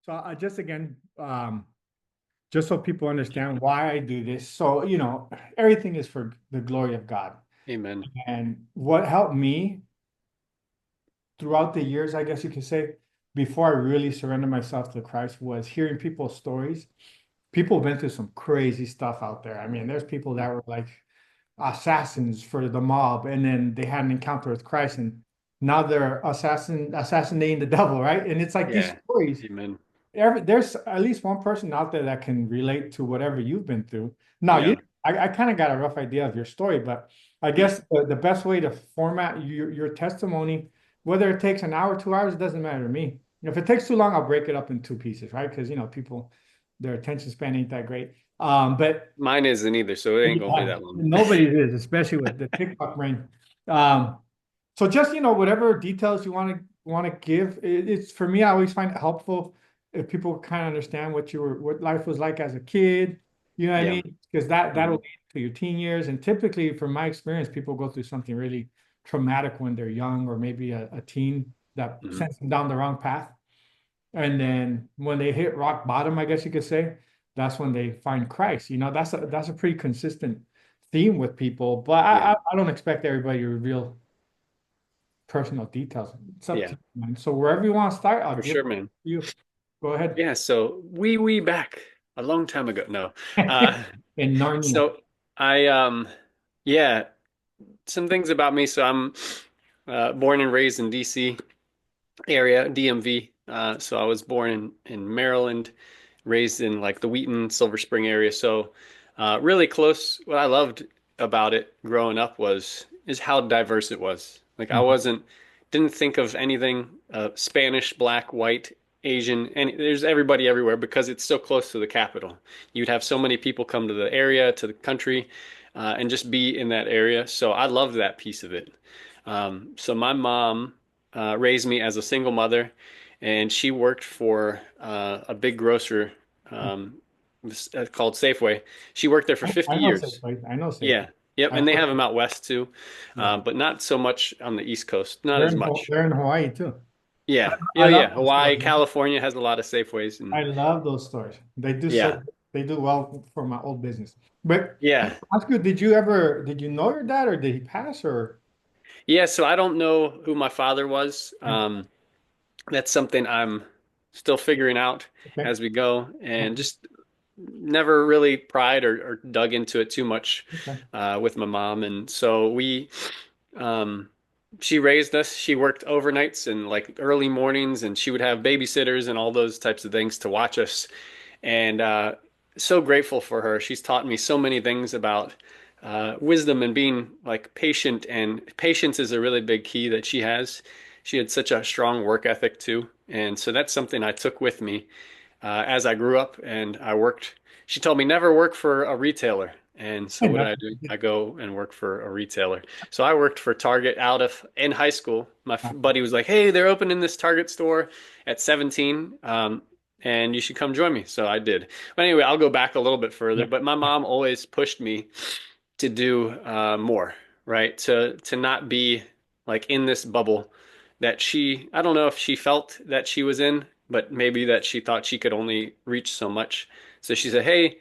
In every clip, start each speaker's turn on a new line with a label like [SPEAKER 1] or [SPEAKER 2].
[SPEAKER 1] So I just again, just so people understand why I do this. So, everything is for the glory of God.
[SPEAKER 2] Amen.
[SPEAKER 1] And what helped me throughout the years, I guess you could say, before I really surrendered myself to Christ, was hearing people's stories. People have been through some crazy stuff out there. I mean, there's people that were like assassins for the mob, and then they had an encounter with Christ, and now they're assassinating the devil, right? And it's like these
[SPEAKER 2] Yeah.
[SPEAKER 1] stories.
[SPEAKER 2] Amen.
[SPEAKER 1] There's at least one person out there that can relate to whatever you've been through. Now,
[SPEAKER 2] Yeah.
[SPEAKER 1] I kind of got a rough idea of your story, but I guess the best way to format your testimony, whether it takes an hour, 2 hours, it doesn't matter to me. If it takes too long, I'll break it up in two pieces, right? Because people, their attention span ain't that great. But
[SPEAKER 2] Mine isn't either, so it ain't gonna be
[SPEAKER 1] yeah,
[SPEAKER 2] that long.
[SPEAKER 1] nobody is, especially with the TikTok brain. Um, so just, whatever details you want to give, it's for me, I always find it helpful if people kind of understand what life was like as a kid. You know what I
[SPEAKER 2] Yeah.
[SPEAKER 1] mean? Because that'll
[SPEAKER 2] Hmm.
[SPEAKER 1] lead to your teen years. And typically, from my experience, people go through something really traumatic when they're young, or maybe a teen that
[SPEAKER 2] Hmm.
[SPEAKER 1] sends them down the wrong path. And then when they hit rock bottom, I guess you could say, that's when they find Christ. That's a pretty consistent theme with people. But
[SPEAKER 2] Yeah.
[SPEAKER 1] I don't expect everybody to reveal personal details. It's up to
[SPEAKER 2] Yeah.
[SPEAKER 1] you, man. So wherever you want to start, I'll
[SPEAKER 2] For
[SPEAKER 1] give it
[SPEAKER 2] sure,
[SPEAKER 1] to
[SPEAKER 2] man.
[SPEAKER 1] you. Go ahead.
[SPEAKER 2] Yeah. So we back a long time ago. No. Uh,
[SPEAKER 1] In Narnia.
[SPEAKER 2] so I yeah, some things about me. So I'm born and raised in DC area, DMV. So I was born in Maryland, raised in like the Wheaton, Silver Spring area. So really close. What I loved about it growing up was is how diverse it was. Like I
[SPEAKER 1] Mhm.
[SPEAKER 2] didn't think of anything Spanish, black, white, Asian, and there's everybody everywhere because it's so close to the capital. You'd have so many people come to the area, to the country, and just be in that area. So I loved that piece of it. So my mom raised me as a single mother, and she worked for a big grocer um, called Safeway. She worked there for
[SPEAKER 1] I
[SPEAKER 2] 50
[SPEAKER 1] know
[SPEAKER 2] years.
[SPEAKER 1] Safeway. I know Safeway.
[SPEAKER 2] Yeah. Yep.
[SPEAKER 1] I
[SPEAKER 2] And they have
[SPEAKER 1] work.
[SPEAKER 2] them out west too,
[SPEAKER 1] Yeah.
[SPEAKER 2] but not so much on the East Coast. Not
[SPEAKER 1] They're
[SPEAKER 2] as much.
[SPEAKER 1] they're in Hawaii too. I,
[SPEAKER 2] Yeah.
[SPEAKER 1] I
[SPEAKER 2] Yeah.
[SPEAKER 1] love
[SPEAKER 2] Yeah.
[SPEAKER 1] those
[SPEAKER 2] Hawaii,
[SPEAKER 1] stores.
[SPEAKER 2] California has a lot of Safeways,
[SPEAKER 1] I
[SPEAKER 2] and
[SPEAKER 1] love those stores.
[SPEAKER 2] yeah.
[SPEAKER 1] They do well for my old business. But
[SPEAKER 2] Yeah.
[SPEAKER 1] ask you, did you know your dad, or did he pass, or
[SPEAKER 2] Yeah. So I don't know who my father was. That's something I'm still figuring out
[SPEAKER 1] okay.
[SPEAKER 2] as we go, and
[SPEAKER 1] Okay.
[SPEAKER 2] just never really pried or dug into it too much
[SPEAKER 1] Okay.
[SPEAKER 2] with my mom. And so um, she raised us. She worked overnights and like early mornings, and she would have babysitters and all those types of things to watch us. And so grateful for her. She's taught me so many things about wisdom and being like patient. And patience is a really big key that she has. She had such a strong work ethic too. And so that's something I took with me as I grew up and I worked. She told me never work for a retailer. And so what did
[SPEAKER 1] That's
[SPEAKER 2] I do? I go and work for a retailer. So I worked for Target out of in high school. My buddy was like, "Hey, they're opening this Target store at 17, and you should come join me." So I did. But anyway, I'll go back a little bit further.
[SPEAKER 1] yeah.
[SPEAKER 2] But my mom always pushed me to do more, right? To not be like in this bubble that I don't know if she felt that she was in, but maybe that she thought she could only reach so much. So she said, "Hey,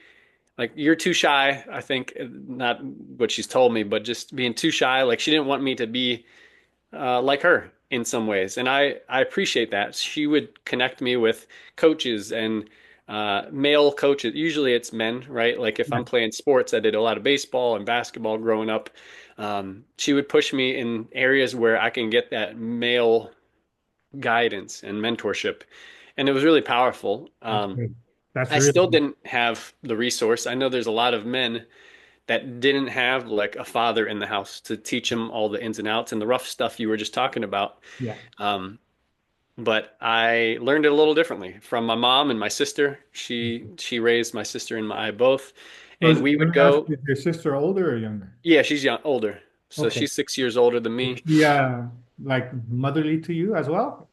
[SPEAKER 2] like you're too shy." I think not what she's told me, but just being too shy. Like she didn't want me to be like her in some ways. And I appreciate that. She would connect me with coaches and male coaches. Usually it's men, right? Like if
[SPEAKER 1] Yeah.
[SPEAKER 2] I'm playing sports, I did a lot of baseball and basketball growing up. She would push me in areas where I can get that male guidance and mentorship. And it was really powerful.
[SPEAKER 1] That's good. That's
[SPEAKER 2] I
[SPEAKER 1] really
[SPEAKER 2] still
[SPEAKER 1] good.
[SPEAKER 2] didn't have the resource. I know there's a lot of men that didn't have like a father in the house to teach them all the ins and outs and the rough stuff you were just talking about.
[SPEAKER 1] Yeah.
[SPEAKER 2] Um, but I learned it a little differently from my mom and my sister. She raised my sister and I both, and we
[SPEAKER 1] Let
[SPEAKER 2] would
[SPEAKER 1] me ask
[SPEAKER 2] go.
[SPEAKER 1] you, is your sister older or younger?
[SPEAKER 2] Yeah, she's young, older, so
[SPEAKER 1] Okay.
[SPEAKER 2] she's 6 years older than
[SPEAKER 1] Is
[SPEAKER 2] me.
[SPEAKER 1] she like motherly to you as well?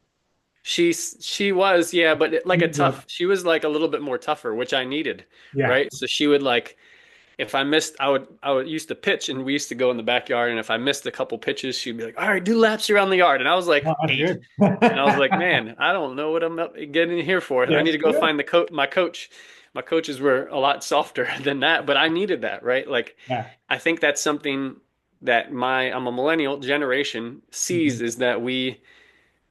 [SPEAKER 2] She was, yeah, but like
[SPEAKER 1] You grew up.
[SPEAKER 2] she was like a little bit more tougher, which I needed,
[SPEAKER 1] Yeah.
[SPEAKER 2] right? So she would like if I missed, I would used to pitch, and we used to go in the backyard. And if I missed a couple pitches, she'd be like, "All right, do laps around the yard." And I was
[SPEAKER 1] Oh,
[SPEAKER 2] like
[SPEAKER 1] that's
[SPEAKER 2] 8,
[SPEAKER 1] good.
[SPEAKER 2] and I was like, "Man, I don't know what I'm getting here for. I need
[SPEAKER 1] That's
[SPEAKER 2] to go
[SPEAKER 1] good.
[SPEAKER 2] find the coach, my coach." My coaches were a lot softer than that, but I needed that, right? Like,
[SPEAKER 1] Yeah.
[SPEAKER 2] I think that's something that I'm a millennial generation
[SPEAKER 1] Mhm.
[SPEAKER 2] sees, is that we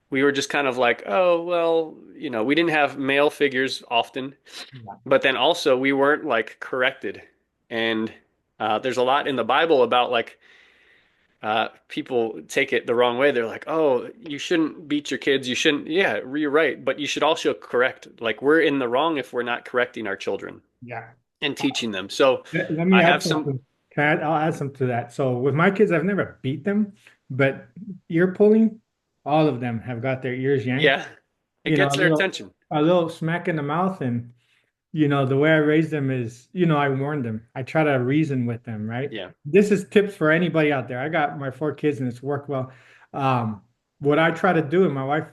[SPEAKER 2] were just kind of like, oh, well, we didn't have male figures often,
[SPEAKER 1] Yeah.
[SPEAKER 2] but then also we weren't like corrected. And there's a lot in the Bible about like people take it the wrong way. They're like, oh, you shouldn't beat your kids. You shouldn't, yeah, you're right. But you should also correct. Like, we're in the wrong if we're not correcting our children
[SPEAKER 1] Yeah.
[SPEAKER 2] and teaching them. So
[SPEAKER 1] Let me
[SPEAKER 2] I
[SPEAKER 1] add
[SPEAKER 2] have some,
[SPEAKER 1] something. I'll add something to that. So with my kids, I've never beat them, but ear pulling, all of them have got their ears yanked.
[SPEAKER 2] yeah, it
[SPEAKER 1] You know,
[SPEAKER 2] gets their attention.
[SPEAKER 1] a little smack in the mouth, and the way I raise them is, I warn them. I try to reason with them, right?
[SPEAKER 2] Yeah.
[SPEAKER 1] This is tips for anybody out there. I got my 4 kids and it's worked well. Um, what I try to do, and my wife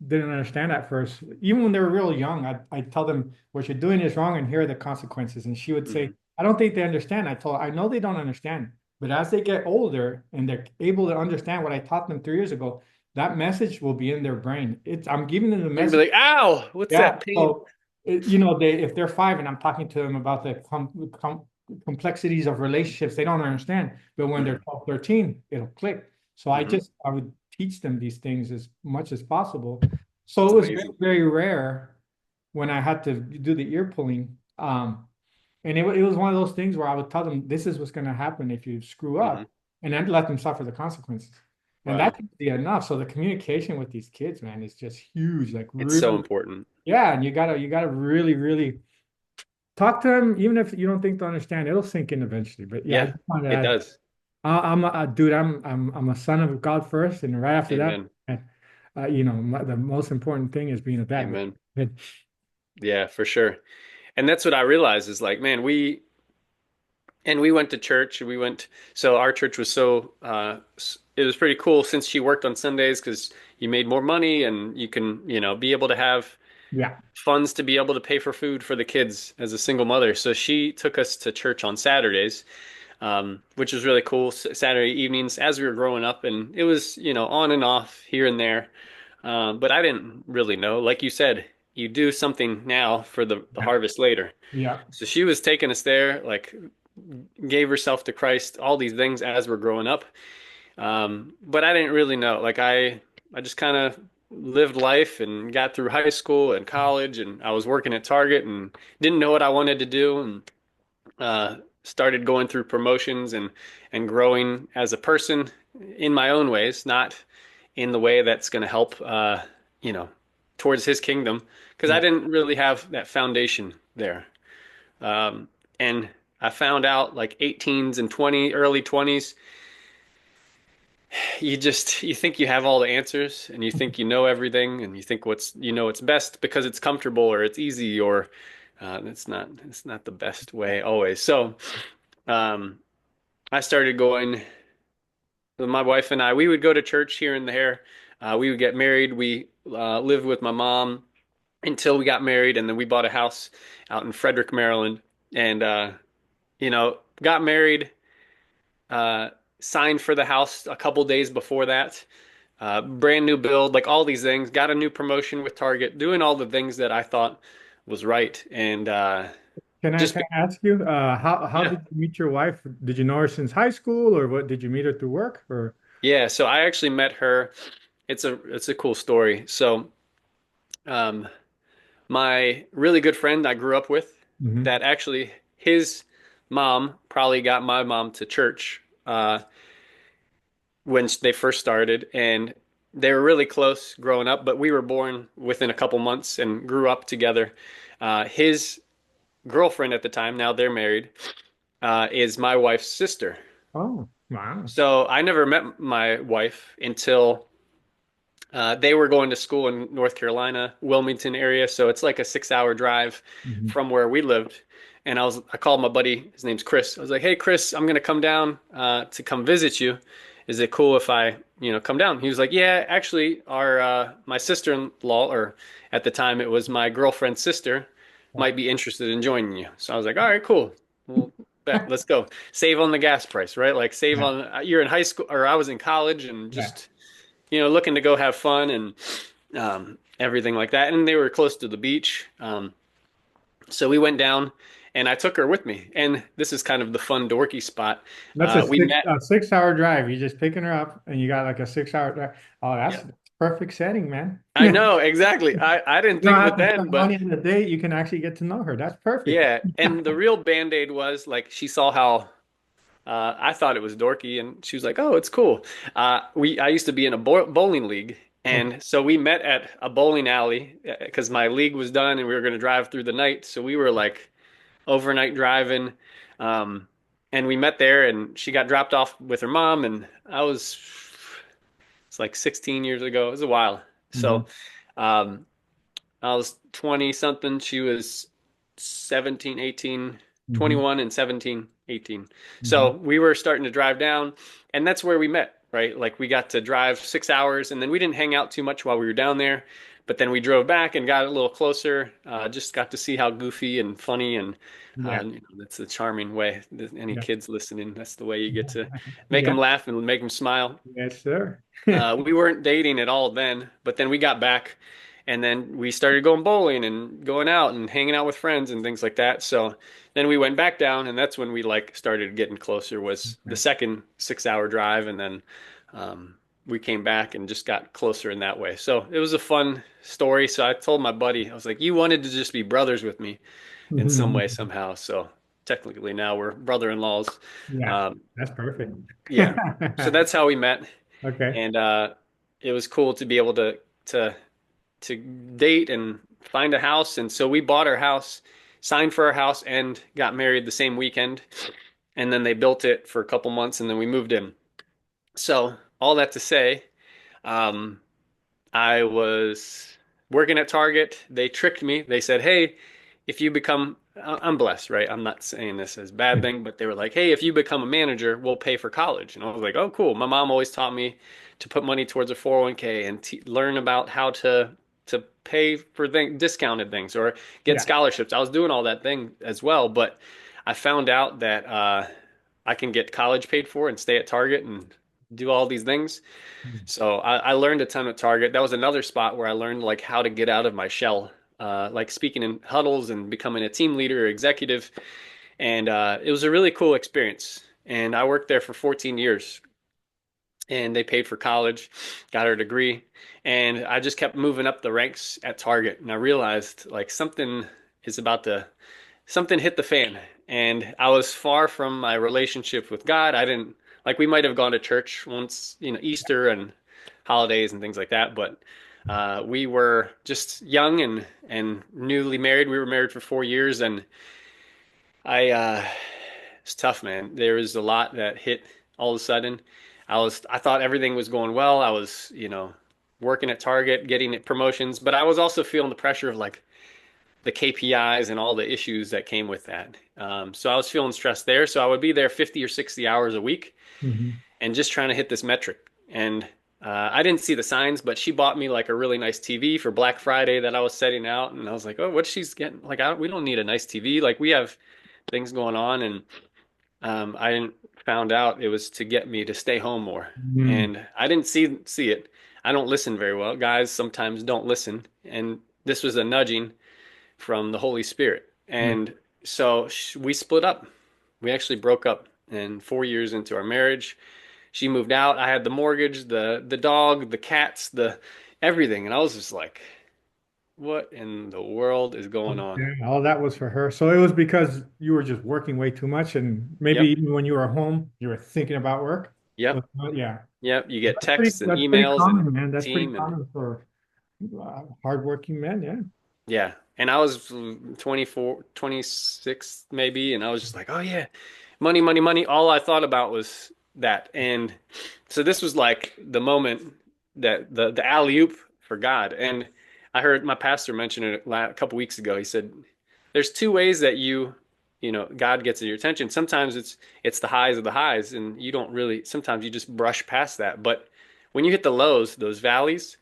[SPEAKER 1] didn't understand at first, even when they were real young, I tell them what you're doing is wrong and here are the consequences. And she would say,
[SPEAKER 2] Hmm.
[SPEAKER 1] I don't think they understand. I know they don't understand. But as they get older and they're able to understand what I taught them 3 years ago, that message will be in their brain. I'm giving them the
[SPEAKER 2] They're gonna
[SPEAKER 1] message.
[SPEAKER 2] be like, ow, what's
[SPEAKER 1] Yeah.
[SPEAKER 2] that pain?
[SPEAKER 1] So, if they're 5 and I'm talking to them about the complexities of relationships, they don't understand. But when they're
[SPEAKER 2] Hmm.
[SPEAKER 1] 12, 13, it'll click. So
[SPEAKER 2] Hmm.
[SPEAKER 1] I would teach them these things as much as possible. So
[SPEAKER 2] It's
[SPEAKER 1] it was very,
[SPEAKER 2] amazing.
[SPEAKER 1] very rare when I had to do the ear pulling. And it was one of those things where I would tell them, this is what's going to happen if you screw
[SPEAKER 2] Hmm.
[SPEAKER 1] up, and then let them suffer the consequences. And
[SPEAKER 2] Wow.
[SPEAKER 1] that can be enough. So the communication with these kids, man, is just huge. Like
[SPEAKER 2] It's so
[SPEAKER 1] really,
[SPEAKER 2] important.
[SPEAKER 1] yeah, and you gotta really, really talk to them, even if you don't think they understand. It'll sink in eventually. But yeah, I
[SPEAKER 2] Yeah,
[SPEAKER 1] just wanted to
[SPEAKER 2] it
[SPEAKER 1] add,
[SPEAKER 2] does.
[SPEAKER 1] I'm a dude. I'm a son of God first, and right after that,
[SPEAKER 2] Amen.
[SPEAKER 1] the most important thing is being a dad.
[SPEAKER 2] Amen.
[SPEAKER 1] But
[SPEAKER 2] Yeah, for sure. And that's what I realized is like, man, we went to church. So our church was it was pretty cool since she worked on Sundays because you made more money and you can, be able to have
[SPEAKER 1] yeah,
[SPEAKER 2] funds to be able to pay for food for the kids as a single mother. So she took us to church on Saturdays, which was really cool. Saturday evenings as we were growing up, and it was, on and off here and there. But I didn't really know. Like you said, you do something now for the
[SPEAKER 1] yeah,
[SPEAKER 2] harvest later.
[SPEAKER 1] yeah,
[SPEAKER 2] So she was taking us there, like gave herself to Christ, all these things as we're growing up. But I didn't really know. Like I just kind of lived life and got through high school and college, and I was working at Target and didn't know what I wanted to do, and started going through promotions and growing as a person in my own ways, not in the way that's going to help, you know, towards His kingdom, because I
[SPEAKER 1] yeah.
[SPEAKER 2] didn't really have that foundation there. And I found out like 18s and early 20s, you think you have all the answers and you think you know everything and you think it's best because it's comfortable or it's easy or it's not the best way always. So um, I started going. My wife and I, we would go to church here and there. We would get married. We lived with my mom until we got married, and then we bought a house out in Frederick, Maryland, and got married. Uh, Signed for the house a couple days before that. Brand new build, like all these things. Got a new promotion with Target, doing all the things that I thought was right, and
[SPEAKER 1] Can
[SPEAKER 2] just
[SPEAKER 1] I ask you, how
[SPEAKER 2] yeah,
[SPEAKER 1] did you meet your wife? Did you know her since high school, or what? Did you meet her through work, or?
[SPEAKER 2] yeah. So I actually met her. It's a cool story. So um, my really good friend I grew up with,
[SPEAKER 1] Mhm.
[SPEAKER 2] that actually his mom probably got my mom to church when they first started, and they were really close growing up, but we were born within a couple months and grew up together. His girlfriend at the time, now they're married, is my wife's sister.
[SPEAKER 1] Oh, wow.
[SPEAKER 2] So I never met my wife until they were going to school in North Carolina, Wilmington area, so it's like a 6-hour drive
[SPEAKER 1] Mhm.
[SPEAKER 2] from where we lived. And I called my buddy, his name's Chris. I was like, "Hey, Chris, I'm gonna come down to come visit you. Is it cool if I, come down?" He was like, "Yeah, actually, our my sister-in-law, or at the time it was my girlfriend's sister,
[SPEAKER 1] Yeah.
[SPEAKER 2] might be interested in joining you." So I was like, "All right, cool. Well." Bet. Let's go. Save on the gas price, right? Like save
[SPEAKER 1] Yeah,
[SPEAKER 2] on, you're in high school or I was in college and
[SPEAKER 1] yeah,
[SPEAKER 2] just, looking to go have fun and everything like that. And they were close to the beach. So we went down and I took her with me. And this is kind of the fun, dorky spot.
[SPEAKER 1] that's a
[SPEAKER 2] We met.
[SPEAKER 1] 6 hour drive. You're just picking her up, and you got like a 6 hour drive. Oh, that's
[SPEAKER 2] Yeah,
[SPEAKER 1] perfect setting, man.
[SPEAKER 2] I know exactly. I didn't
[SPEAKER 1] You don't
[SPEAKER 2] think of it
[SPEAKER 1] have to
[SPEAKER 2] then,
[SPEAKER 1] spend
[SPEAKER 2] but
[SPEAKER 1] money on the date. You can actually get to know her. That's perfect.
[SPEAKER 2] yeah. And the real band-aid was like she saw how I thought it was dorky, and she was like, "Oh, it's cool." I used to be in a bowling league,
[SPEAKER 1] Okay.
[SPEAKER 2] and so we met at a bowling alley because my league was done, and we were going to drive through the night. So we were like overnight driving, um, and we met there, and she got dropped off with her mom, and it's like 16 years ago. It was a while.
[SPEAKER 1] Hmm.
[SPEAKER 2] So um, I was 20 something. She was 17, 18,
[SPEAKER 1] Hmm.
[SPEAKER 2] 21, and 17, 18.
[SPEAKER 1] Hmm.
[SPEAKER 2] So we were starting to drive down, and that's where we met, right? Like we got to drive 6 hours, and then we didn't hang out too much while we were down there. But then we drove back and got a little closer. Just got to see how goofy and funny and
[SPEAKER 1] Yeah.
[SPEAKER 2] that's a charming way. Any
[SPEAKER 1] Yeah.
[SPEAKER 2] kids listening, that's the way you get to make
[SPEAKER 1] Yeah.
[SPEAKER 2] them laugh and make them smile.
[SPEAKER 1] Yes, sir.
[SPEAKER 2] We weren't dating at all then, but then we got back and then we started going bowling and going out and hanging out with friends and things like that. So then we went back down and that's when we like started getting closer was the second 6 hour drive and then um, we came back and just got closer in that way. So it was a fun story. So I told my buddy, I was like, you wanted to just be brothers with me in some way, somehow. So technically now we're brother-in-laws.
[SPEAKER 1] Yeah,
[SPEAKER 2] Um,
[SPEAKER 1] that's perfect.
[SPEAKER 2] yeah. So that's how we met
[SPEAKER 1] Okay.
[SPEAKER 2] and it was cool to be able to to date and find a house. And so we bought our house, signed for our house, and got married the same weekend. And then they built it for a couple months, and then we moved in. So all that to say, um, I was working at Target. They tricked me. They said, "Hey, if you become," I'm blessed, right? I'm not saying this as a bad thing, but they were like, "Hey, if you become a manager, we'll pay for college." And I was like, "Oh, cool." My mom always taught me to put money towards a 401k and t learn about how to pay for discounted things or get
[SPEAKER 1] Yeah.
[SPEAKER 2] scholarships. I was doing all that thing as well, but I found out that I can get college paid for and stay at Target and do all these things. So I learned a ton at Target. That was another spot where I learned like how to get out of my shell, like speaking in huddles and becoming a team leader or executive. And it was a really cool experience. And I worked there for 14 years and they paid for college, got her degree. And I just kept moving up the ranks at Target. And I realized like something hit the fan and I was far from my relationship with God. I didn't like we might have gone to church once, Easter and holidays and things like that, but we were just young and newly married. We were married for 4 years and I it's tough, man. There was a lot that hit all of a sudden. I thought everything was going well. I was, working at Target, getting promotions, but I was also feeling the pressure of like the KPIs and all the issues that came with that. So I was feeling stressed there. So I would be there 50 or 60 hours a week
[SPEAKER 1] Hmm.
[SPEAKER 2] and just trying to hit this metric. And I didn't see the signs, but she bought me like a really nice TV for Black Friday that I was setting out. And I was like, oh, what she's getting? Like, we don't need a nice TV. Like, we have things going on. And I didn't found out it was to get me to stay home more.
[SPEAKER 1] Mm.
[SPEAKER 2] And I didn't see it. I don't listen very well. Guys sometimes don't listen. And this was a nudging from the Holy Spirit.
[SPEAKER 1] Yeah.
[SPEAKER 2] And so we split up. We actually broke up. And 4 years into our marriage, she moved out. I had the mortgage, the dog, the cats, the everything. And I was just like, what in the world is going on?
[SPEAKER 1] Okay. All that was for her. So it was because you were just working way too much, and maybe
[SPEAKER 2] Yep.
[SPEAKER 1] even when you were home, you were thinking about work.
[SPEAKER 2] Yep.
[SPEAKER 1] Yeah.
[SPEAKER 2] Yep. You get
[SPEAKER 1] That's pretty,
[SPEAKER 2] texts and
[SPEAKER 1] that's pretty
[SPEAKER 2] emails and
[SPEAKER 1] common, man. That's pretty
[SPEAKER 2] team and
[SPEAKER 1] common for hardworking men. Yeah.
[SPEAKER 2] yeah. And I was 24, 26 maybe. And I was just like, oh yeah, money, money, money. All I thought about was that. And so this was like the moment that the alley-oop for God. And I heard my pastor mention it a couple weeks ago. He said, there's two ways that God gets your attention. Sometimes it's the highs of the highs, and you don't really, sometimes you just brush past that. But when you hit the lows, those valleys,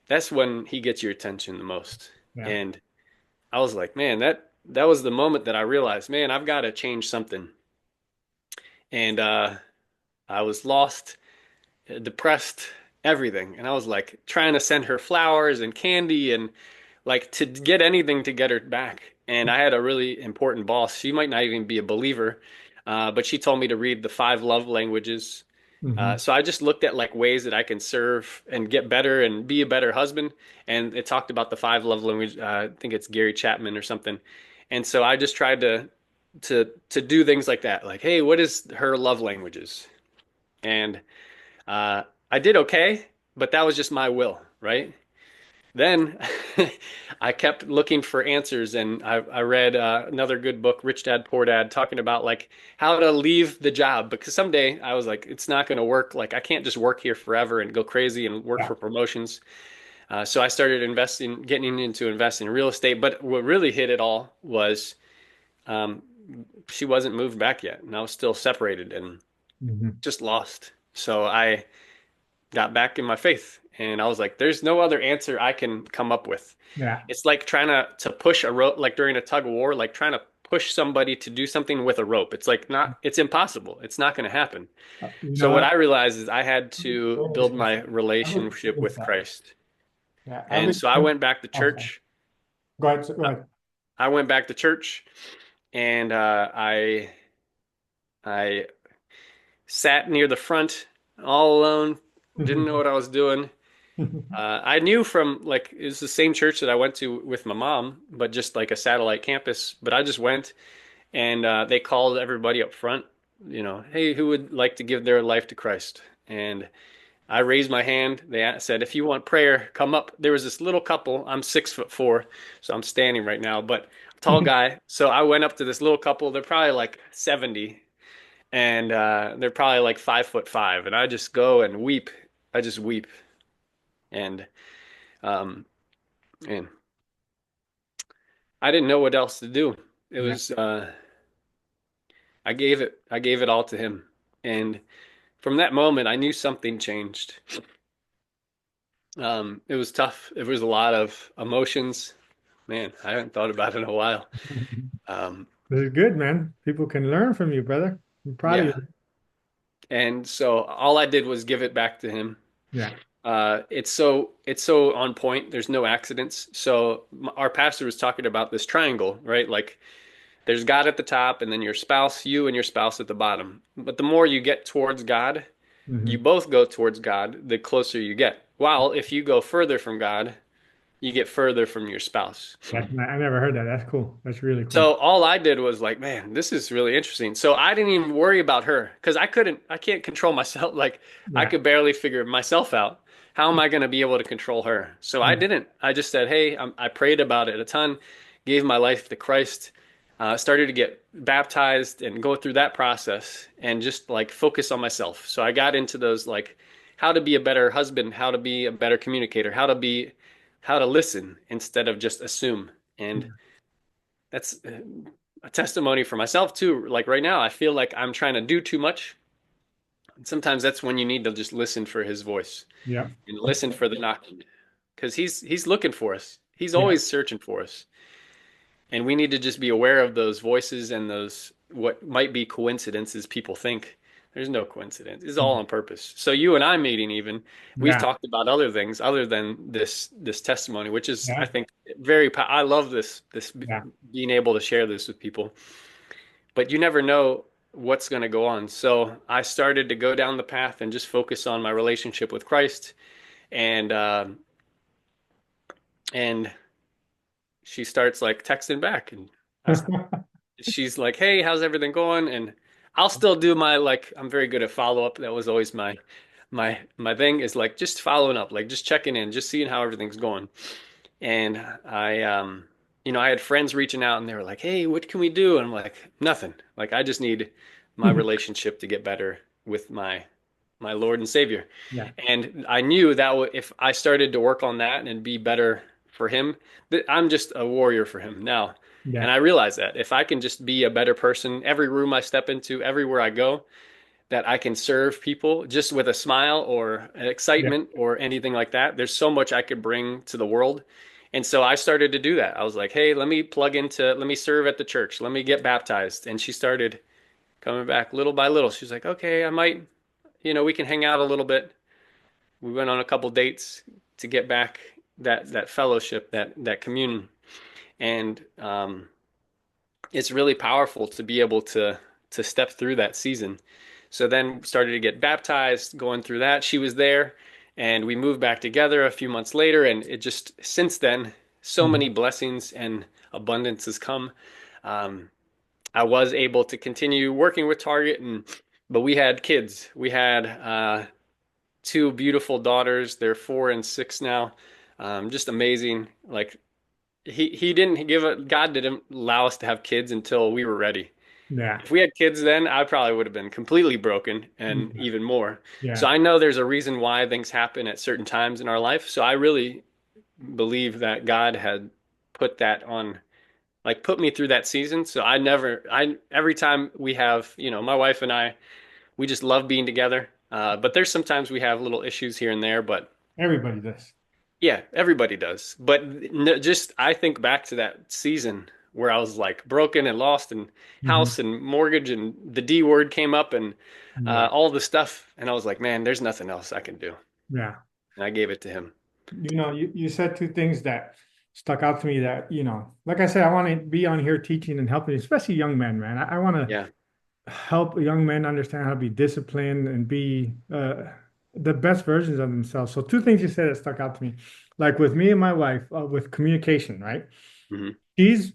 [SPEAKER 2] that's when he gets your attention the most.
[SPEAKER 1] Yeah.
[SPEAKER 2] And I was like, man, that was the moment that I realized, man, I've got to change something. and I was lost, depressed, everything. And I was like trying to send her flowers and candy and like to get anything to get her back. And I had a really important boss. She might not even be a believer, but she told me to read the five love languages.
[SPEAKER 1] Hmm.
[SPEAKER 2] So I just looked at like ways that I can serve and get better and be a better husband. And it talked about the five love languages. I think it's Gary Chapman or something. And so I just tried to do things like that. Like, hey, what is her love languages? And uh, I did okay, but that was just my will, right? Then I kept looking for answers, and I read another good book, Rich Dad Poor Dad, talking about like how to leave the job because someday I was like, it's not going to work. Like I can't just work here forever and go crazy and work
[SPEAKER 1] Yeah.
[SPEAKER 2] for promotions. So I started investing, getting into investing in real estate. But what really hit it all was um, she wasn't moved back yet, and I was still separated and
[SPEAKER 1] Hmm.
[SPEAKER 2] just lost. So I got back in my faith. And I was like, there's no other answer I can come up with.
[SPEAKER 1] Yeah.
[SPEAKER 2] It's like trying to push a rope, like during a tug of war, like trying to push somebody to do something with a rope. It's like not, it's impossible. It's not going to happen.
[SPEAKER 1] You know
[SPEAKER 2] So what
[SPEAKER 1] what?
[SPEAKER 2] I realized is I had to
[SPEAKER 1] I've
[SPEAKER 2] build my relationship
[SPEAKER 1] experienced
[SPEAKER 2] with
[SPEAKER 1] that.
[SPEAKER 2] Christ.
[SPEAKER 1] Yeah, I've
[SPEAKER 2] And so I
[SPEAKER 1] experienced.
[SPEAKER 2] went back to
[SPEAKER 1] Oh, sorry.
[SPEAKER 2] church.
[SPEAKER 1] Go ahead. Go
[SPEAKER 2] I
[SPEAKER 1] ahead.
[SPEAKER 2] I went back to church and I sat near the front all alone, didn't know what I was doing. I knew from like it was the same church that I went to with my mom, but just like a satellite campus. But I just went and they called everybody up front, hey, who would like to give their life to Christ? And I raised my hand. They said, if you want prayer, come up. There was this little couple. I'm 6'4", so I'm standing right now, but tall guy. So I went up to this little couple. They're probably like 70, and they're probably like 5'5", and I just go and weep. I just weep, and um, and I didn't know what else to do. It
[SPEAKER 1] Yeah.
[SPEAKER 2] was I gave it all to him. And from that moment I knew something changed. It was tough. It was a lot of emotions. Man, I haven't thought about it in a while. Um,
[SPEAKER 1] This is good, man. People can learn from you, brother. I'm proud of
[SPEAKER 2] yeah.
[SPEAKER 1] you.
[SPEAKER 2] And so all I did was give it back to him.
[SPEAKER 1] Yeah.
[SPEAKER 2] It's so on point. There's no accidents. So our pastor was talking about this triangle, right? Like there's God at the top and then your spouse, you and your spouse at the bottom. But the more you get towards God, you
[SPEAKER 1] Hmm.
[SPEAKER 2] both go towards God, the closer you get. While if you go further from God, you get further from your spouse.
[SPEAKER 1] I never heard that. That's cool. That's really cool.
[SPEAKER 2] So all I did was like, man, this is really interesting. So I didn't even worry about her because I can't control myself. Like I
[SPEAKER 1] Yeah.
[SPEAKER 2] could barely figure myself out. How am I going to be able to control her? So I didn't. I just said, hey, I prayed about it a ton, gave my life to Christ, started to get baptized and go through that process and just like focus on myself. So I got into those like how to be a better husband, how to be a better communicator, how to listen instead of just assume. And that's a testimony for myself too. Like right now, I feel like I'm trying to do too much. And sometimes that's when you need to just listen for his voice
[SPEAKER 1] Yeah.
[SPEAKER 2] and listen for the knocking because he's looking for us. He's
[SPEAKER 1] Yeah.
[SPEAKER 2] always searching for us. And we need to just be aware of those voices and those what might be coincidences people think. There's no coincidence. It's all on purpose. So you and I meeting even, we've
[SPEAKER 1] Yeah.
[SPEAKER 2] talked about other things other than this testimony, which is I
[SPEAKER 1] Yeah.
[SPEAKER 2] think I love this
[SPEAKER 1] Yeah.
[SPEAKER 2] being able to share this with people. But you never know what's going to go on. So I started to go down the path and just focus on my relationship with Christ and and she starts like texting back and I she's like, "Hey, how's everything going?" And I'll still do my like I'm very good at follow up. That was always my thing is like just following up, like just checking in, just seeing how everything's going. And I had friends reaching out and they were like, "Hey, what can we do?" And I'm like, "Nothing. Like I just need my relationship to get better with my Lord and Savior."
[SPEAKER 1] Yeah.
[SPEAKER 2] And I knew that if I started to work on that and be better for him, that I'm just a warrior for him now. And
[SPEAKER 1] Yeah.
[SPEAKER 2] I realized that if I can just be a better person every room I step into, everywhere I go, that I can serve people just with a smile or an
[SPEAKER 1] Yeah.
[SPEAKER 2] excitement or anything like that. There's so much I could bring to the world. And so I started to do that. I was like, hey, let me serve at the church. Let me get baptized. And she started coming back little by little. She's like, okay, I might, we can hang out a little bit. We went on a couple dates to get back that fellowship, that communion, and it's really powerful to be able to step through that season. So then started to get baptized, going through that. She was there, and we moved back together a few months later, and it just since then so many
[SPEAKER 1] Mhm.
[SPEAKER 2] blessings and abundance has come. Um, I was able to continue working with Target, and but we had kids. We had two beautiful daughters. They're 4 and 6 now. Just amazing. Like he didn't give a God didn't allow us to have kids until we were ready.
[SPEAKER 1] Yeah.
[SPEAKER 2] If we had kids then, I probably would have been completely broken and
[SPEAKER 1] Yeah.
[SPEAKER 2] even more. So
[SPEAKER 1] Yeah.
[SPEAKER 2] I know there's a reason why things happen at certain times in our life. So I really believe that God had put that on, like put me through that season. So every time we have, my wife and I, we just love being together. But there's sometimes we have little issues here and there, but
[SPEAKER 1] Everybody does.
[SPEAKER 2] yeah, everybody does. But just I think back to that season where I was like broken and lost and
[SPEAKER 1] Hmm.
[SPEAKER 2] house and mortgage and the D word came up and
[SPEAKER 1] Yeah.
[SPEAKER 2] all the stuff. And I was like, man, there's nothing else I can do.
[SPEAKER 1] Yeah.
[SPEAKER 2] And I gave it to him.
[SPEAKER 1] You said two things that stuck out to me that, like I said, I want to be on here teaching and helping, especially young men, man. I want to
[SPEAKER 2] Yeah.
[SPEAKER 1] help young men understand how to be disciplined and be the best versions of themselves. So two things you said that stuck out to me. Like with me and my wife, with communication, right?
[SPEAKER 2] Hmm.
[SPEAKER 1] She's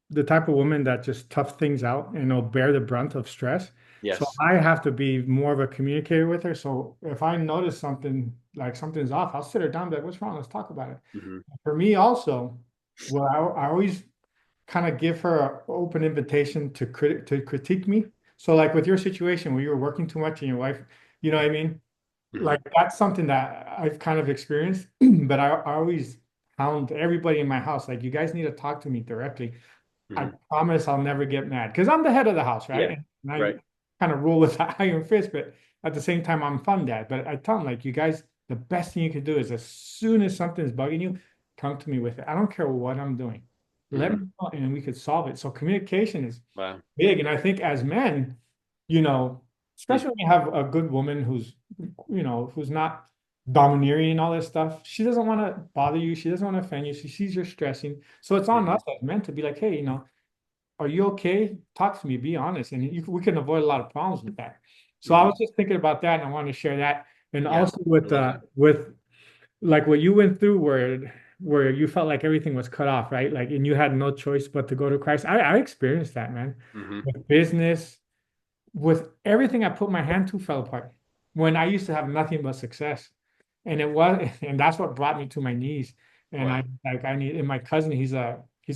[SPEAKER 1] the type of woman that just tough things out and will bear the brunt of stress. So
[SPEAKER 2] Yes.
[SPEAKER 1] I have to be more of a communicator with her. So if I notice something like something's off, I'll sit her down and be like, what's wrong? Let's talk about it.
[SPEAKER 2] Hmm.
[SPEAKER 1] For me also, well, I always kind of give her an open invitation to critique me. So like with your situation where you were working too much and your wife, you know what I mean?
[SPEAKER 2] Hmm.
[SPEAKER 1] Like that's something that I've kind of experienced, but I always hound everybody in my house, like you guys need to talk to me directly. I
[SPEAKER 2] Hmm.
[SPEAKER 1] promise I'll never get mad because I'm the head of the house, right?
[SPEAKER 2] Yeah.
[SPEAKER 1] And I
[SPEAKER 2] Right.
[SPEAKER 1] kind of rule with an iron fist, but at the same time, I'm fun dad. But I tell them, like, you guys, the best thing you can do is as soon as something's bugging you, come to me with it. I don't care what I'm doing. Let
[SPEAKER 2] Hmm.
[SPEAKER 1] me know and we could solve it. So communication is
[SPEAKER 2] Wow.
[SPEAKER 1] big. And I think as men, you know,
[SPEAKER 2] Hmm.
[SPEAKER 1] especially when you have a good woman who's not domineering and all this stuff, she doesn't want to bother you. She doesn't want to offend you. She sees you're stressing. So it's on
[SPEAKER 2] Hmm.
[SPEAKER 1] us as men to be like, hey, are you okay? Talk to me, be honest. And we can avoid a lot of problems with that. So I
[SPEAKER 2] Hmm.
[SPEAKER 1] was just thinking about that and I wanted to share that. And
[SPEAKER 2] Yeah.
[SPEAKER 1] also
[SPEAKER 2] I
[SPEAKER 1] with
[SPEAKER 2] love that.
[SPEAKER 1] like what you went through where you felt like everything was cut off, right? Like and you had no choice but to go to Christ. I experienced that, man.
[SPEAKER 2] Hmm.
[SPEAKER 1] With business, with everything I put my hand to fell apart when I used to have nothing but success. And it was, and that's what brought me to my knees. And
[SPEAKER 2] Wow.
[SPEAKER 1] and my cousin, he's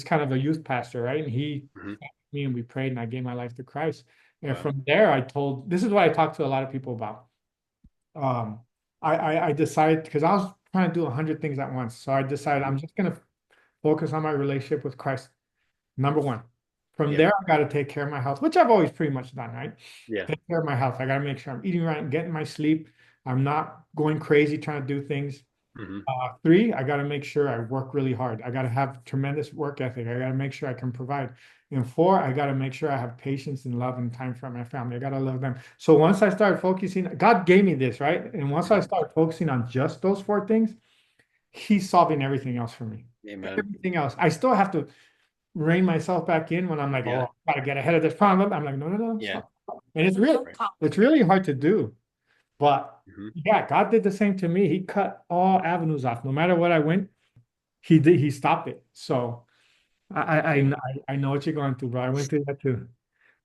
[SPEAKER 1] kind of a youth pastor, right? And he
[SPEAKER 2] Hmm.
[SPEAKER 1] me and we prayed and I gave my life to Christ. And
[SPEAKER 2] Wow.
[SPEAKER 1] from there, this is what I talked to a lot of people about. Um, I decided because I was trying to do 100 things at once. So I decided
[SPEAKER 2] Hmm.
[SPEAKER 1] I'm just going to focus on my relationship with Christ. Number one. From
[SPEAKER 2] Yeah.
[SPEAKER 1] there, I got to take care of my health, which I've always pretty much done, right?
[SPEAKER 2] Yeah.
[SPEAKER 1] Take care of my health. I got to make sure I'm eating right and getting my sleep. I'm not going crazy trying to do things.
[SPEAKER 2] Hmm.
[SPEAKER 1] Three, I got to make sure I work really hard. I got to have tremendous work ethic. I got to make sure I can provide. And four, I got to make sure I have patience and love and time for my family. I got to love them. So once I started focusing, God gave me this, right? And once I
[SPEAKER 2] Hmm.
[SPEAKER 1] started focusing on just those four things, He's solving everything else for me.
[SPEAKER 2] Amen.
[SPEAKER 1] Everything else. I still have to rein myself back in when I'm like,
[SPEAKER 2] Yeah.
[SPEAKER 1] oh, I gotta get ahead of this problem. I'm like, no, no, no,
[SPEAKER 2] Yeah.
[SPEAKER 1] stop. And
[SPEAKER 2] Right.
[SPEAKER 1] it's really hard to do. But
[SPEAKER 2] Hmm.
[SPEAKER 1] yeah, God did the same to me. He cut all avenues off. No matter what I went, he stopped it. So
[SPEAKER 2] Yeah.
[SPEAKER 1] I know what you're going through, bro. I went through that too.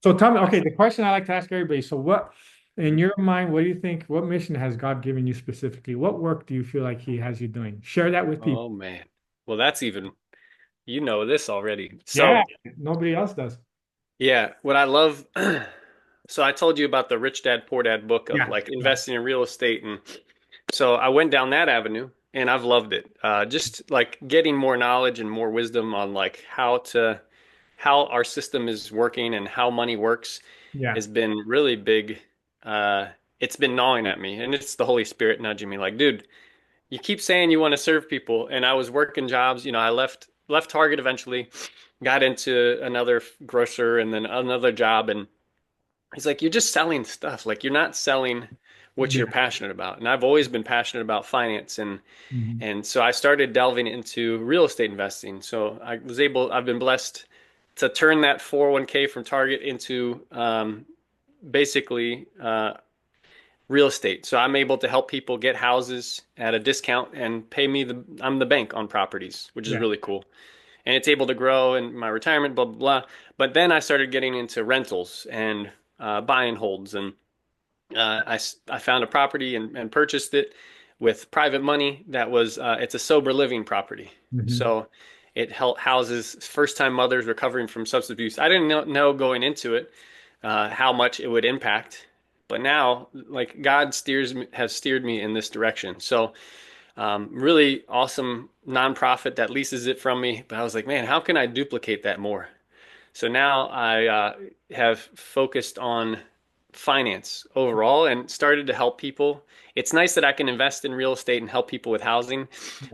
[SPEAKER 1] So tell me, okay, the question I like to ask everybody. So what in your mind, what do you think, what mission has God given you specifically? What work do you feel like he has you doing? Share that with people.
[SPEAKER 2] Oh man. Well, that's even you know this already.
[SPEAKER 1] Yeah,
[SPEAKER 2] So
[SPEAKER 1] nobody else does.
[SPEAKER 2] yeah, what I love. So I told you about the Rich Dad Poor Dad book of
[SPEAKER 1] Yeah,
[SPEAKER 2] like
[SPEAKER 1] yeah,
[SPEAKER 2] investing in real estate, and so I went down that avenue, and I've loved it. Just like getting more knowledge and more wisdom on like how our system is working and how money works
[SPEAKER 1] yeah.
[SPEAKER 2] has been really big. Uh, it's been gnawing at me, and it's the Holy Spirit nudging me, like, dude, you keep saying you want to serve people, and I was working jobs. I left Target eventually, got into another grocer, and then another job, and He's like, you're just selling stuff. Like you're not selling what you're
[SPEAKER 1] Yeah.
[SPEAKER 2] passionate about. And I've always been passionate about finance
[SPEAKER 1] Mhm.
[SPEAKER 2] and so I started delving into real estate investing. So I've been blessed to turn that 401k from Target into basically real estate. So I'm able to help people get houses at a discount and I'm the bank on properties, which is
[SPEAKER 1] Yeah.
[SPEAKER 2] really cool. And it's able to grow in my retirement, blah, blah, blah. But then I started getting into rentals and buy and holds. And I found a property and purchased it with private money it's a sober living property.
[SPEAKER 1] Mhm.
[SPEAKER 2] So houses first time mothers recovering from substance abuse. I didn't know going into it how much it would impact, but now like has steered me in this direction. So really awesome nonprofit that leases it from me. But I was like, man, how can I duplicate that more? So now I have focused on finance overall and started to help people. It's nice that I can invest in real estate and help people with housing,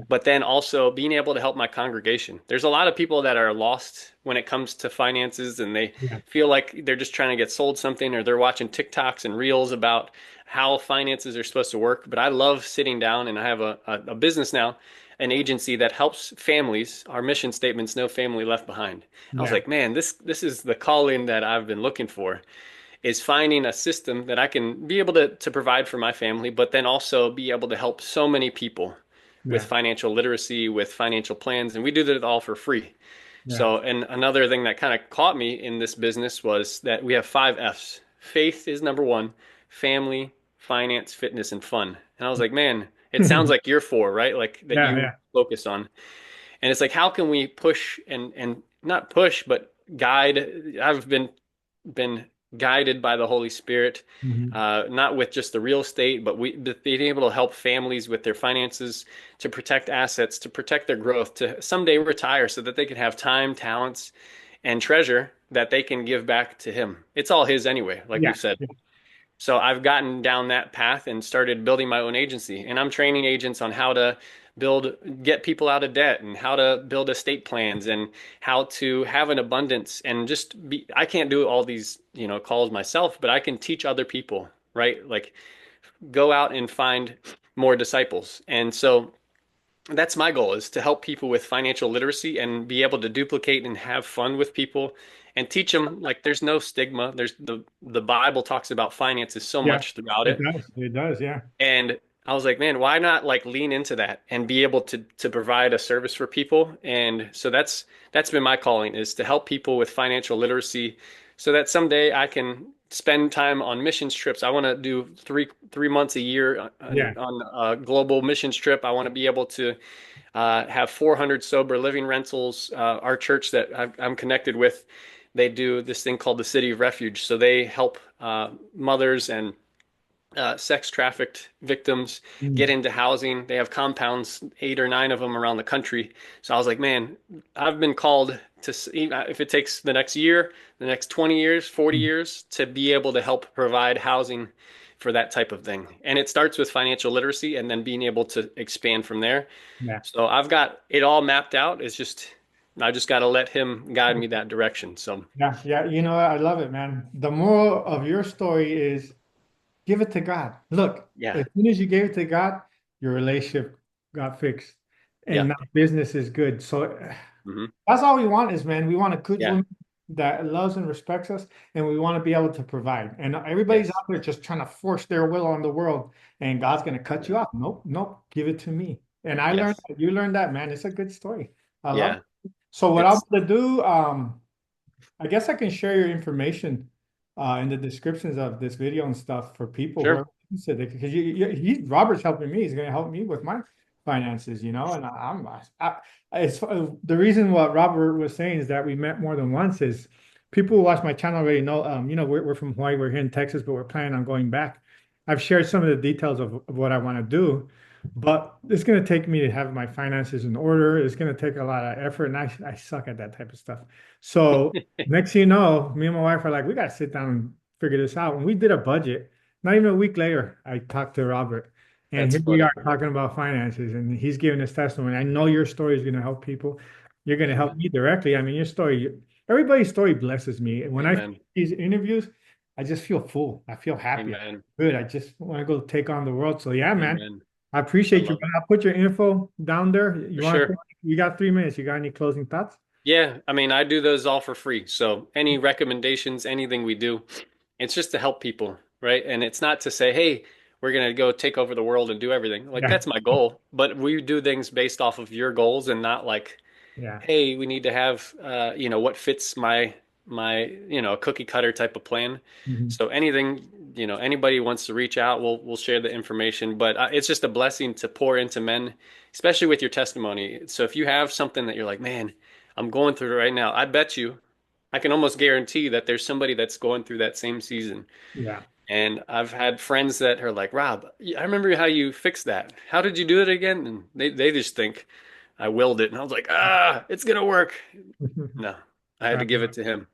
[SPEAKER 2] but then also being able to help my congregation. There's a lot of people that are lost when it comes to finances and they
[SPEAKER 1] Yeah.
[SPEAKER 2] feel like they're just trying to get sold something or they're watching TikToks and reels about how finances are supposed to work. But I love sitting down and I have a business now, an agency that helps families. Our mission statement's no family left behind. I was
[SPEAKER 1] Yeah.
[SPEAKER 2] like, man, this is the calling that I've been looking for is finding a system that I can be able to provide for my family, but then also be able to help so many people with
[SPEAKER 1] Yeah.
[SPEAKER 2] financial literacy, with financial plans, and we do that all for free.
[SPEAKER 1] Yeah.
[SPEAKER 2] So, and another thing that kind of caught me in this business was that we have 5 F's. Faith is number one, family, finance, fitness, and fun. And I was like, man, it sounds like you're four, right? Like that
[SPEAKER 1] Yeah.
[SPEAKER 2] you
[SPEAKER 1] Yeah.
[SPEAKER 2] focus on. And it's like, how can we push and not push, but guide? I've been guided by the Holy Spirit,
[SPEAKER 1] Mhm.
[SPEAKER 2] not with just the real estate, but being able to help families with their finances, to protect assets, to protect their growth, to someday retire so that they can have time, talents, and treasure that they can give back to Him. It's all His anyway, like
[SPEAKER 1] Yeah.
[SPEAKER 2] we've said.
[SPEAKER 1] Yeah.
[SPEAKER 2] So I've gotten down that path and started building my own agency. And I'm training agents on how to get people out of debt and how to build estate plans and how to have an abundance and I can't do all these, calls myself, but I can teach other people, right? Like go out and find more disciples. And so that's my goal is to help people with financial literacy and be able to duplicate and have fun with people and teach them like there's no stigma. There's the Bible talks about finances so
[SPEAKER 1] Yeah.
[SPEAKER 2] much throughout
[SPEAKER 1] It
[SPEAKER 2] it.
[SPEAKER 1] does. It does. Yeah.
[SPEAKER 2] And I was like, man, why not like lean into that and be able to provide a service for people? And so that's been my calling is to help people with financial literacy so that someday I can spend time on missions trips. I want to do three months a year
[SPEAKER 1] Yeah.
[SPEAKER 2] on a global missions trip. I want to be able to have 400 sober living rentals. Our church that I'm connected with, they do this thing called the City of Refuge. So they help mothers and sex trafficked victims get
[SPEAKER 1] Mm.
[SPEAKER 2] into housing. They have compounds, 8 or 9 of them around the country. So I was like, man, I've been called to, if it takes the next year, the next 20 years, 40
[SPEAKER 1] Mm.
[SPEAKER 2] years, to be able to help provide housing for that type of thing. And it starts with financial literacy and then being able to expand from there.
[SPEAKER 1] Yeah.
[SPEAKER 2] So I've got it all mapped out. I just got to let him guide me that direction. So
[SPEAKER 1] Yeah. Yeah. I love it, man. The moral of your story is give it to God. Look,
[SPEAKER 2] yeah,
[SPEAKER 1] as soon as you gave it to God, your relationship got fixed, and
[SPEAKER 2] yeah,
[SPEAKER 1] now business is good. So
[SPEAKER 2] hmm
[SPEAKER 1] that's all we want is, man, we want a good
[SPEAKER 2] yeah,
[SPEAKER 1] woman that loves and respects us, and we want to be able to provide. And everybody's
[SPEAKER 2] yes,
[SPEAKER 1] out there just trying to force their will on the world, and God's going to cut
[SPEAKER 2] yeah,
[SPEAKER 1] you off. Nope, nope, give it to me. And
[SPEAKER 2] yes,
[SPEAKER 1] you learned that, man. It's a good story. I love
[SPEAKER 2] yeah.
[SPEAKER 1] it. So what I'm
[SPEAKER 2] It's
[SPEAKER 1] going to do, I guess I can share your information in the descriptions of this video and stuff for people who
[SPEAKER 2] sure.
[SPEAKER 1] are interested. Because Robert's helping me. He's going to help me with my finances, and it's the reason what Robert was saying is that we met more than once is people who watch my channel already know, we're from Hawaii, we're here in Texas, but we're planning on going back. I've shared some of the details of what I want to do, but it's going to take me to have my finances in order. It's going to take a lot of effort, and I suck at that type of stuff. So next thing you know, me and my wife are like, we got to sit down and figure this out. When we did a budget, not even a week later, I talked to Robert, and
[SPEAKER 2] That's
[SPEAKER 1] here we are
[SPEAKER 2] funny.
[SPEAKER 1] talking about finances, and he's giving his testimony. I know your story is going to help people. You're going to help
[SPEAKER 2] Amen.
[SPEAKER 1] me directly. I mean, everybody's story blesses me. And when I
[SPEAKER 2] Amen.
[SPEAKER 1] see these interviews, I just feel full. I feel happy. I
[SPEAKER 2] Amen.
[SPEAKER 1] feel good. I just want to go take on the world. So yeah, man,
[SPEAKER 2] Amen.
[SPEAKER 1] I
[SPEAKER 2] I
[SPEAKER 1] appreciate you,
[SPEAKER 2] love
[SPEAKER 1] man.
[SPEAKER 2] it.
[SPEAKER 1] I'll put your info down there.
[SPEAKER 2] For
[SPEAKER 1] You want to,
[SPEAKER 2] sure.
[SPEAKER 1] you got 3 minutes. You got any closing thoughts?
[SPEAKER 2] Yeah, I mean, I do those all for free. So any recommendations, anything we do, it's just to help people, right? And it's not to say, hey, we're gonna go take over the world and do everything. Like
[SPEAKER 1] Yeah.
[SPEAKER 2] that's my goal, but we do things based off of your goals and not like,
[SPEAKER 1] Yeah.
[SPEAKER 2] hey, we need to have what fits my cookie cutter type of plan.
[SPEAKER 1] Mhm.
[SPEAKER 2] So anything, anybody wants to reach out, we'll share the information. But it's just a blessing to pour into men, especially with your testimony. So if you have something that you're like, man, I'm going through it right now, I bet you, I can almost guarantee that there's somebody that's going through that same season.
[SPEAKER 1] Yeah.
[SPEAKER 2] And I've had friends that are like, Rob, I remember how you fixed that. How did you do it again? And they just think I willed it. And I was like, it's gonna work. No, I had to
[SPEAKER 1] Right
[SPEAKER 2] give it
[SPEAKER 1] on.
[SPEAKER 2] to him.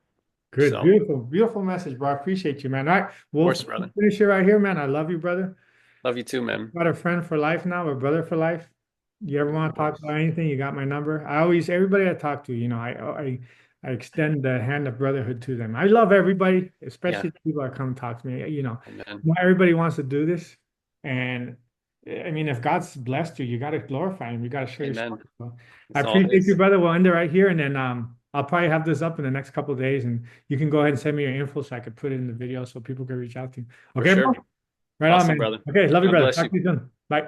[SPEAKER 1] Good,
[SPEAKER 2] So, of
[SPEAKER 1] beautiful, beautiful message, bro. I appreciate you, man. All right,
[SPEAKER 2] course,
[SPEAKER 1] we'll
[SPEAKER 2] brother.
[SPEAKER 1] finish it right here, man. I love you, brother.
[SPEAKER 2] Love you too, man.
[SPEAKER 1] Got a friend for life now, a brother for life. You ever want to talk
[SPEAKER 2] Nice.
[SPEAKER 1] about anything? You got my number. I always, everybody I talk to, I extend the hand of brotherhood to them. I love everybody,
[SPEAKER 2] Yeah,
[SPEAKER 1] especially the people that come talk to me.
[SPEAKER 2] amen.
[SPEAKER 1] Not everybody wants to do this, and I mean, if God's blessed you, you got to glorify Him. You got to share your
[SPEAKER 2] Amen.
[SPEAKER 1] story. So I
[SPEAKER 2] It's all
[SPEAKER 1] appreciate you,
[SPEAKER 2] his.
[SPEAKER 1] brother. We'll end it right here, and then I'll probably have this up in the next couple of days, and you can go ahead and send me your info so I could put it in the video so people can reach out to you.
[SPEAKER 2] For
[SPEAKER 1] Okay,
[SPEAKER 2] sure.
[SPEAKER 1] bro? Right on,
[SPEAKER 2] Awesome,
[SPEAKER 1] man.
[SPEAKER 2] brother.
[SPEAKER 1] Okay, love you,
[SPEAKER 2] God
[SPEAKER 1] brother.
[SPEAKER 2] bless
[SPEAKER 1] Talk
[SPEAKER 2] you.
[SPEAKER 1] to you soon. Bye.